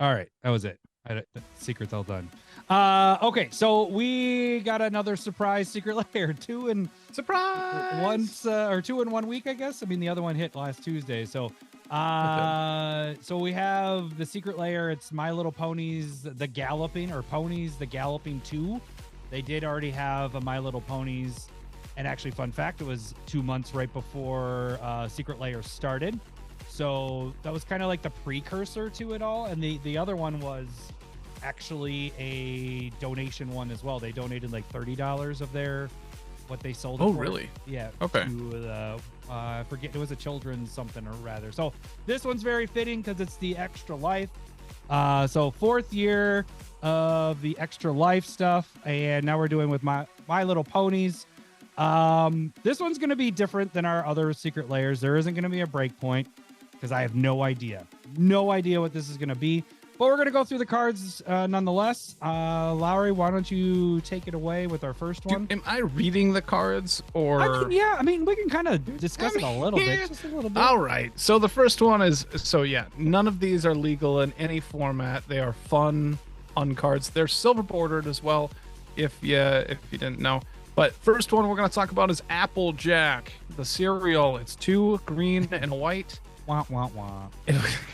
All right, that was it. The secret's all done. Okay, so we got another surprise secret lair. Two in Surprise! or 2 in 1 week, I guess. I mean, the other one hit last Tuesday. So so we have the secret lair. It's My Little Ponies, the Galloping, or Ponies, the Galloping 2. They did already have a My Little Ponies. And actually, fun fact, it was 2 months right before Secret Lair started. So that was kind of like the precursor to it all. And the other one was actually a donation one as well. They donated like $30 of their what they sold. Oh, for. really? Yeah. Okay. To, I forget, it was a children's something or rather. So this one's very fitting because it's the Extra Life. So 4th year of the Extra Life stuff, and now we're doing with My Little Ponies. This one's going to be different than our other secret layers. There isn't going to be a breakpoint because I have no idea what this is going to be, but we're going to go through the cards nonetheless. Lowry, why don't you take it away with our first one? Am I reading the cards or? I mean, we can kind of discuss it a little bit, just a little bit. All right. So the first one is, none of these are legal in any format. They are fun cards. They're silver bordered as well, if you didn't know. But first one we're going to talk about is Applejack, the cereal. It's 2 green and a white. Wah, wah, wah.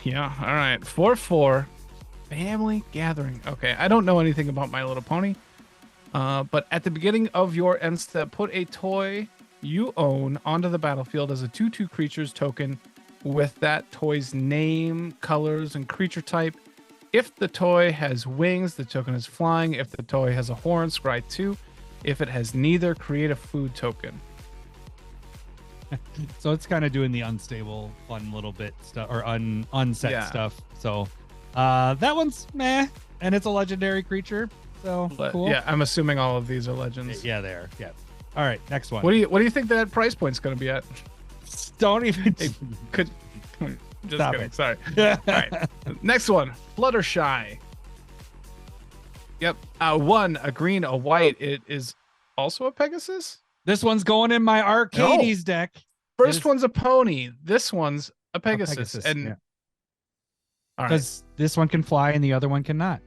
Yeah, all right. 4/4, family gathering. Okay, I don't know anything about My Little Pony. But at the beginning of your end step, put a toy you own onto the battlefield as a 2/2 creatures token with that toy's name, colors, and creature type. If the toy has wings, the token is flying. If the toy has a horn, scry 2. If it has neither, create a food token. So it's kind of doing the unstable, fun little bit stuff, or unset stuff. So that one's meh, and it's a legendary creature. So cool. Yeah, I'm assuming all of these are legends. Yeah, they are. Yeah. All right, next one. What do you think that price point's going to be at? Don't even. Just Stop kidding. it. Sorry. All right. Next one, Fluttershy. Yep. 1, a green, a white. It is also a Pegasus. This one's going in my Arcades deck. First one's a pony. This one's a Pegasus. And because this one can fly and the other one cannot.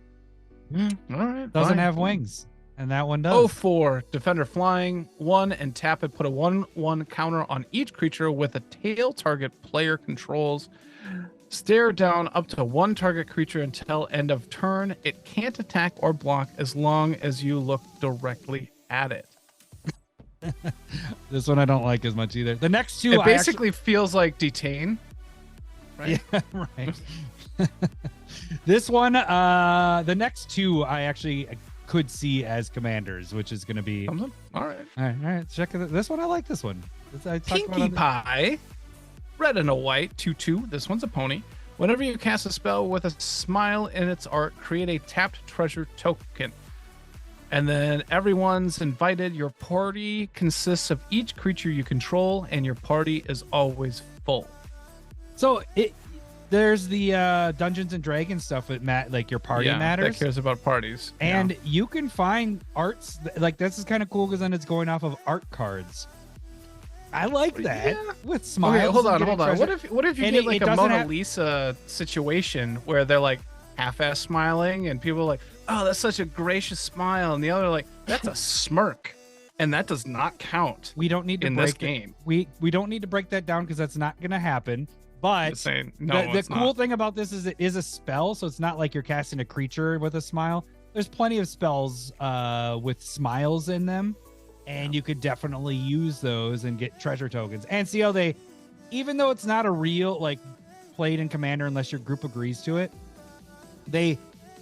All right. Doesn't have wings, and that one does. 0/4, Defender flying. 1 and tap it. Put a 1/1 counter on each creature with a tail target player controls. Stare down up to 1 target creature until end of turn. It can't attack or block as long as you look directly at it. This one I don't like as much either. The next two, it basically feels like Detain. Right? Yeah, right. This one, the next two, I actually could see as commanders, which is going to be. All right. All right. Check it. This one, I like this one. Pinkie Pie. Red and a white, 2/2. This one's a pony. Whenever you cast a spell with a smile in its art, create a tapped treasure token. And then everyone's invited. Your party consists of each creature you control, and your party is always full. So there's the Dungeons and Dragons stuff with like your party matters. That cares about parties. And you can find arts like this is kind of cool because then it's going off of art cards. I like that with smiles. Okay, hold on. Treasure. What if you did like a Mona Lisa situation where they're like half-ass smiling and people are like, oh, that's such a gracious smile, and the other like, that's a smirk, and that does not count. We don't need to in break this game. We don't need to break that down because that's not going to happen. But the cool thing about this is it is a spell, so it's not like you're casting a creature with a smile. There's plenty of spells with smiles in them. And you could definitely use those and get treasure tokens. And see how they, even though it's not a real, like, played in Commander unless your group agrees to it, they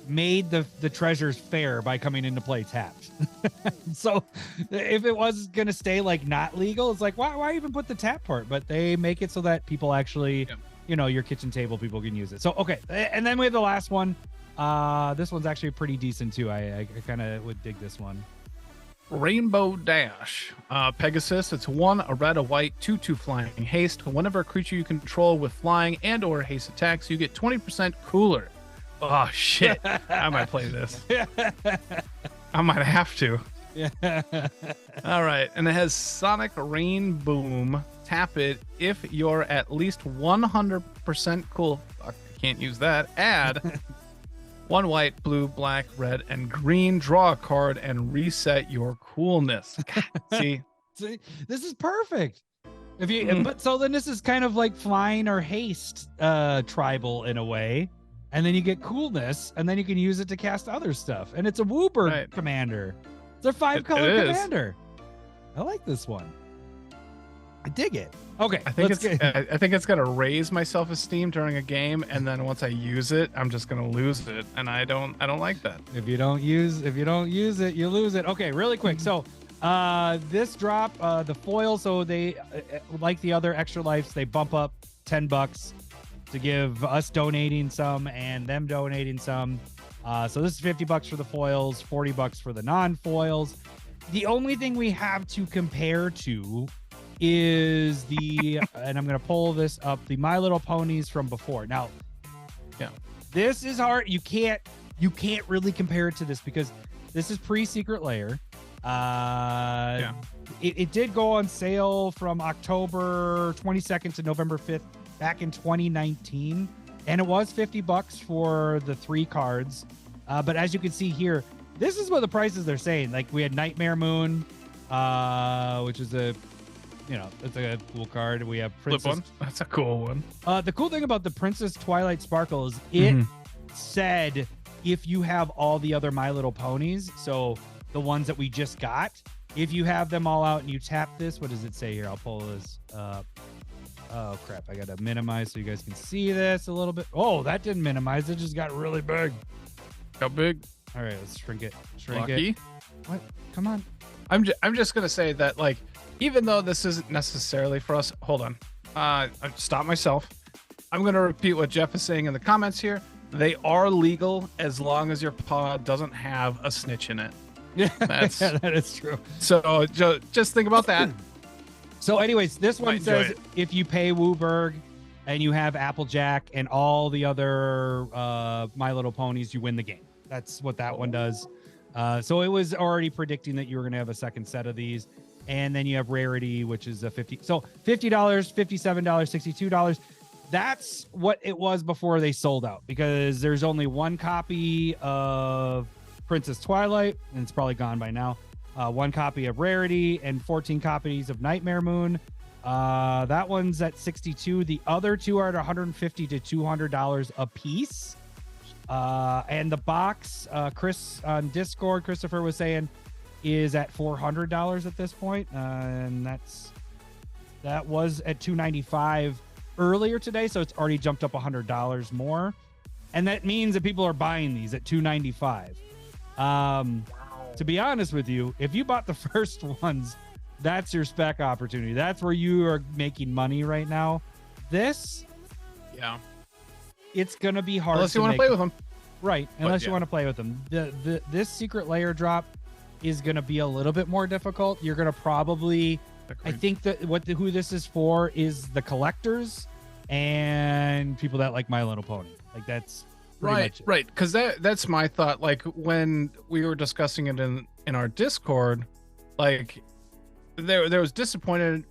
made the treasures fair by coming into play tapped. So if it was going to stay, like, not legal, it's like, why even put the tap part? But they make it so that people actually, your kitchen table people can use it. So, okay. And then we have the last one. This one's actually pretty decent, too. I kind of would dig this one. Rainbow Dash. Pegasus, it's 1, a red, a white, 2/2 flying haste. Whenever a creature you control with flying and or haste attacks, you get 20% cooler. Oh, shit. I might play this. I might have to. Yeah. All right. And it has Sonic Rain Boom. Tap it if you're at least 100% cool. Fuck, I can't use that. Add 1 white, blue, black, red, and green. Draw a card and reset your coolness. See, this is perfect. If you, but so then this is kind of like flying or haste tribal in a way, and then you get coolness, and then you can use it to cast other stuff. And it's a Wooburg commander. It's a 5-color commander. I like this one. I dig it. Okay, I think it's gonna raise my self-esteem during a game, and then once I use it, I'm just gonna lose it, and I don't like that. If you don't use it, you lose it. Okay, really quick. So, this drop, the foil. So they, like the other extra lives, they bump up $10 to give us donating some and them donating some. So this is $50 for the foils, $40 for the non-foils. The only thing we have to compare to is the, and I'm going to pull this up, the My Little Ponies from before. Now, this is hard. You can't really compare it to this because this is pre-Secret Lair. It did go on sale from October 22nd to November 5th back in 2019, and it was $50 for the 3 cards. But as you can see here, this is what the prices they're saying. Like we had Nightmare Moon, which is it's a cool card. We have Princess. Flip one. That's a cool one. The cool thing about the Princess Twilight Sparkle is it said if you have all the other My Little Ponies, so the ones that we just got, if you have them all out and you tap this, what does it say here? I'll pull this up. Oh crap, I gotta minimize so you guys can see this a little bit. Oh, that didn't minimize, it just got really big. How big? All right, let's shrink it. Lucky. What? Come on. I'm just gonna say that, like, even though this isn't necessarily for us, hold on. I stopped myself. I'm gonna repeat what Jeff is saying in the comments here. They are legal as long as your pod doesn't have a snitch in it. Yeah, that is true. So just think about that. So anyways, this one says if you pay Wooburg and you have Applejack and all the other My Little Ponies, you win the game. That's what that one does. So it was already predicting that you were going to have a second set of these. And then you have Rarity, which is a $50. So $50, $57, $62. That's what it was before they sold out, because there's only 1 copy of Princess Twilight, and it's probably gone by now. 1 copy of Rarity and 14 copies of Nightmare Moon. That one's at $62. The other 2 are at $150 to $200 a piece. And the box, Chris on Discord, Christopher was saying, is at $400 at this point. And that was at $295 earlier today, so it's already jumped up $100 more. And that means that people are buying these at $295. To be honest with you, if you bought the first ones, that's your spec opportunity. That's where you are making money right now. This, it's gonna be hard unless you want to play with them, right? Unless you want to play with them. This Secret Lair drop is gonna be a little bit more difficult. You're gonna probably, I think that who this is for is the collectors and people that like My Little Pony. Like that's right. Because that's my thought. Like when we were discussing it in our Discord, like there was disappointment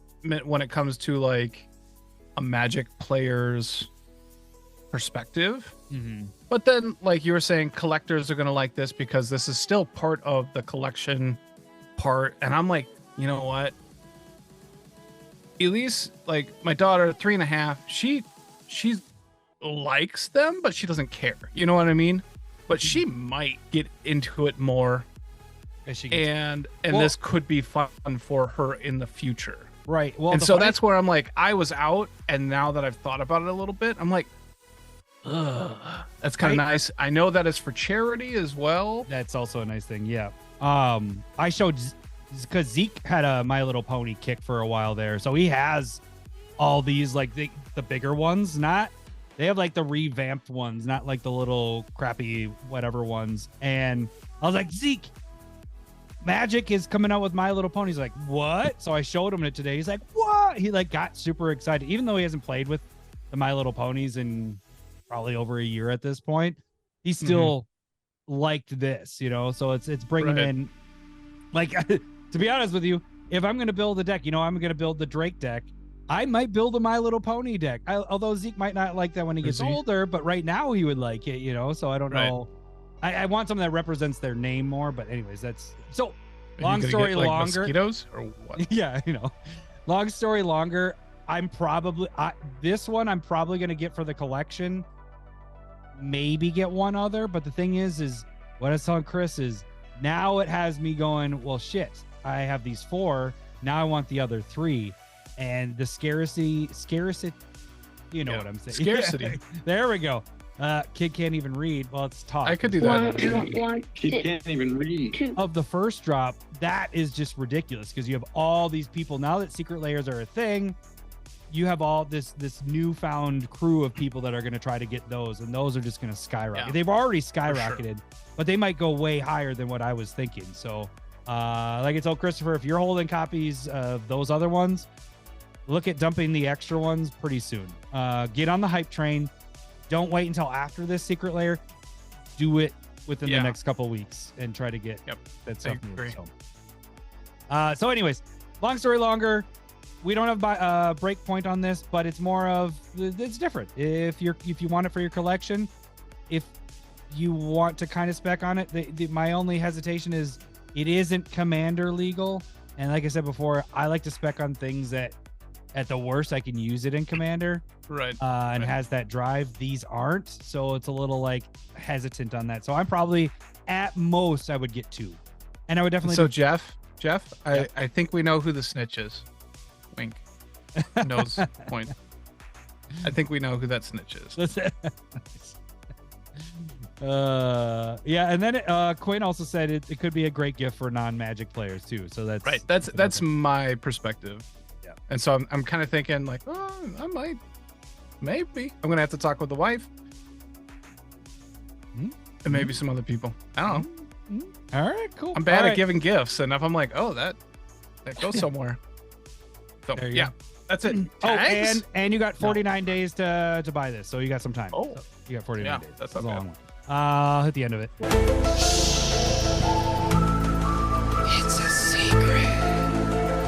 when it comes to like a Magic player's perspective. But then, like you were saying, collectors are gonna like this because this is still part of the collection part. And I'm like, you know what? Elise, like my daughter, 3.5, she likes them, but she doesn't care. You know what I mean? But she might get into it more, and this could be fun for her in the future. Right. Well, and so that's where I'm like, I was out, and now that I've thought about it a little bit, I'm like, ugh, that's kind of nice. I know that is for charity as well. That's also a nice thing. Yeah. I showed, because Zeke had a My Little Pony kick for a while there, so he has all these, like the bigger ones. They have like the revamped ones, not like the little crappy whatever ones. And I was like, Zeke, Magic is coming out with My Little Pony. He's like, what? So I showed him it today. He's like, what? He like got super excited, even though he hasn't played with the My Little Ponies in probably over a year at this point. He still liked this, you know. So it's bringing in, like, to be honest with you, if I'm going to build a deck, you know, I'm going to build the Drake deck. I might build a My Little Pony deck. Although Zeke might not like that when he gets older, but right now he would like it, you know. So I don't know I want something that represents their name more. But anyways, that's so. Long story longer. Mosquitoes or what? Yeah, long story longer. This one I'm probably gonna get for the collection. Maybe get one other, but the thing is what I was telling Chris is now it has me going, well, shit. I have these 4. Now I want the other 3, and the scarcity. You know what I'm saying? Scarcity. There we go. Kid can't even read. Well, it's tough. I could do that. Kid can't even read. Of the first drop, that is just ridiculous because you have all these people now that secret layers are a thing. You have all this newfound crew of people that are going to try to get those, and those are just going to skyrocket. Yeah, they've already skyrocketed, but they might go way higher than what I was thinking. So, like I told Christopher, if you're holding copies of those other ones, look at dumping the extra ones pretty soon. Get on the hype train. Don't wait until after this secret layer. Do it within the next couple weeks and try to get that stuff moving. So anyways, long story longer. We don't have breakpoint on this, but it's more of it's different. If you want it for your collection, if you want to kind of spec on it, my only hesitation is it isn't commander legal. And like I said before, I like to spec on things that at the worst I can use it in commander. Right. And has that drive. These aren't, so it's a little like hesitant on that. So I'm probably at most I would get 2, and I would definitely. So Jeff, I think we know who the snitch is. Wink. Nose point. I think we know who that snitch is. Yeah, and then Quinn also said it could be a great gift for non-Magic players too. So that's right. That's my perspective. Yeah. And so I'm kind of thinking like, oh, I might. Maybe I'm gonna have to talk with the wife and maybe some other people. I don't know. All right, cool. I'm bad at giving gifts, and if I'm like, oh, that goes somewhere. So yeah, that's it. Oh, and you got 49 days to buy this, so you got some time. Oh, so you got 49 days. That's a long one. Hit the end of it.